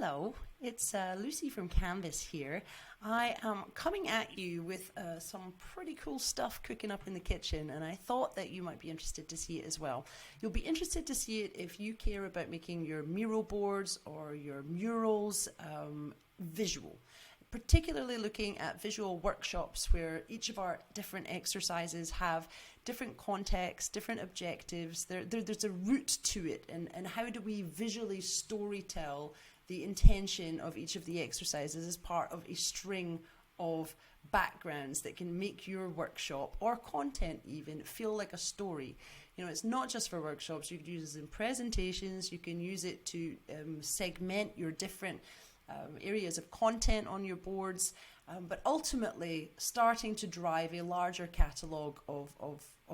Hello, it's Lucy from Canvas here. I am coming at you with some pretty cool stuff cooking up in the kitchen, and I thought that you might be interested to see it as well. You'll be interested to see it if you care about making your mural boards or your murals visual. Particularly looking at visual workshops where each of our different exercises have different contexts, different objectives. There's a root to it, and how do we visually storytell the intention of each of the exercises as part of a string of backgrounds that can make your workshop or content even feel like a story. You know, it's not just for workshops. You can use it in presentations. You can use it to segment your different areas of content on your boards, but ultimately starting to drive a larger catalogue of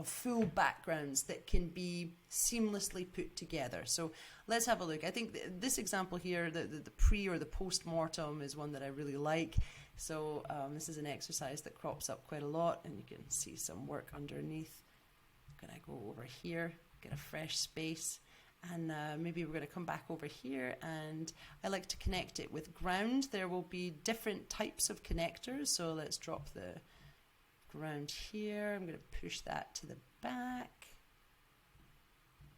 full backgrounds that can be seamlessly put together. So let's have a look. I think this example here, the pre or the post-mortem, is one that I really like. So this is an exercise that crops up quite a lot, and you can see some work underneath. I'm going to go over here, get a fresh space. And maybe we're going to come back over here, and I like to connect it with ground. There will be different types of connectors, so let's drop the ground here. I'm going to push that to the back.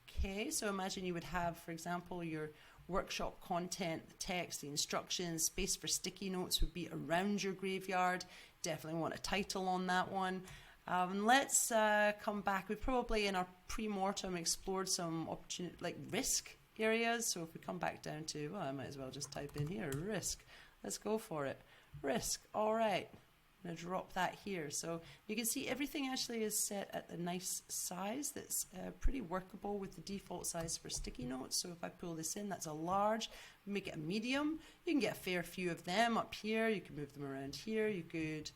Okay, so imagine you would have, for example, your workshop content, the text, the instructions, space for sticky notes would be around your graveyard. Definitely want a title on that one. Let's come back. We probably in our pre-mortem explored some opportunity, like risk areas. So if we come back down to, well, I might as well just type in here, risk. Let's go for it. Risk. All right. I'm going to drop that here. So you can see everything actually is set at a nice size that's pretty workable with the default size for sticky notes. So if I pull this in, that's a large. Make it a medium. You can get a fair few of them up here. You can move them around here. You could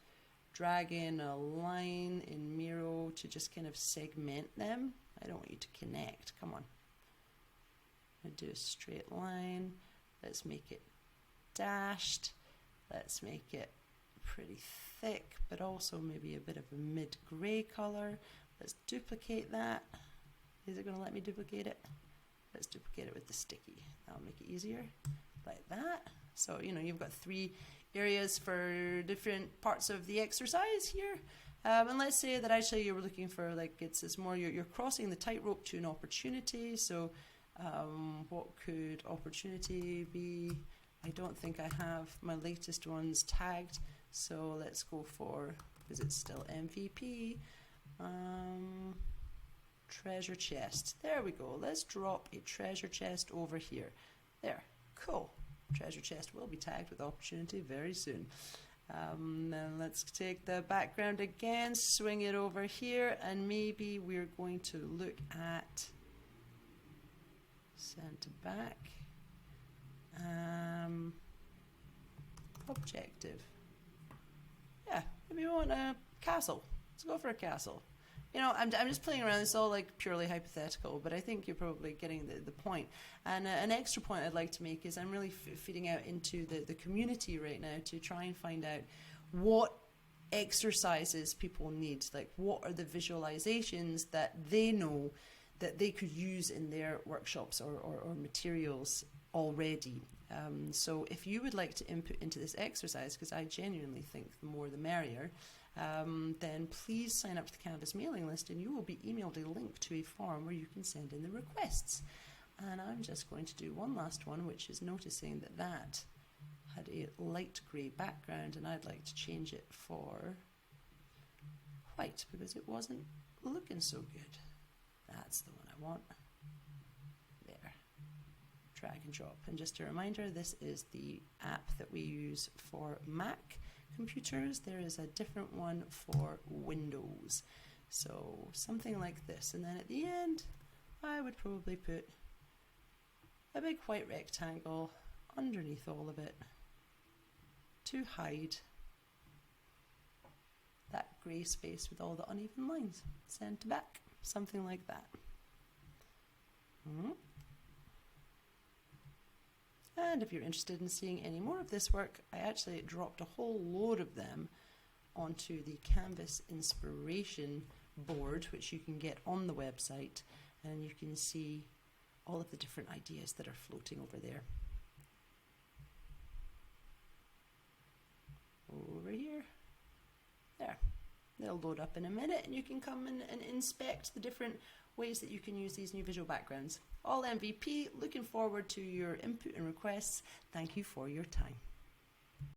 drag in a line in Miro to just kind of segment them. I don't want you to connect. Come on. I'm going to do a straight line. Let's make it dashed. Let's make it pretty thick, but also maybe a bit of a mid-gray color. Let's duplicate that. Is it going to let me duplicate it? Let's duplicate it with the sticky. That'll make it easier. Like that. So, you know, you've got three areas for different parts of the exercise here. And let's say that actually you were looking for, like, it's more you're crossing the tightrope to an opportunity. So what could opportunity be? I don't think I have my latest ones tagged. So let's go for, because it's still MVP, treasure chest. There we go. Let's drop a treasure chest over here. There. Cool. Treasure chest will be tagged with opportunity very soon. Then let's take the background again, swing it over here, and maybe we're going to look at send to back. Objective. Yeah, maybe we want a castle. Let's go for a castle. You know, I'm just playing around. It's all like purely hypothetical, but I think you're probably getting the point. And an extra point I'd like to make is I'm really feeding out into the community right now to try and find out what exercises people need. Like, what are the visualizations that they know that they could use in their workshops or materials already. So if you would like to input into this exercise, because I genuinely think the more the merrier, then please sign up to the Canvas mailing list, and you will be emailed a link to a form where you can send in the requests. And I'm just going to do one last one, which is noticing that that had a light grey background, and I'd like to change it for white because it wasn't looking so good. That's the one I want. There. Drag and drop. And just a reminder, this is the app that we use for Mac computers. There is a different one for Windows. So something like this. And then at the end, I would probably put a big white rectangle underneath all of it to hide that grey space with all the uneven lines. Send to back. Something like that. And if you're interested in seeing any more of this work, I actually dropped a whole load of them onto the Canvas inspiration board, which you can get on the website, and you can see all of the different ideas that are floating over there. They'll load up in a minute and you can come and inspect the different ways that you can use these new visual backgrounds. All MVP, looking forward to your input and requests. Thank you for your time.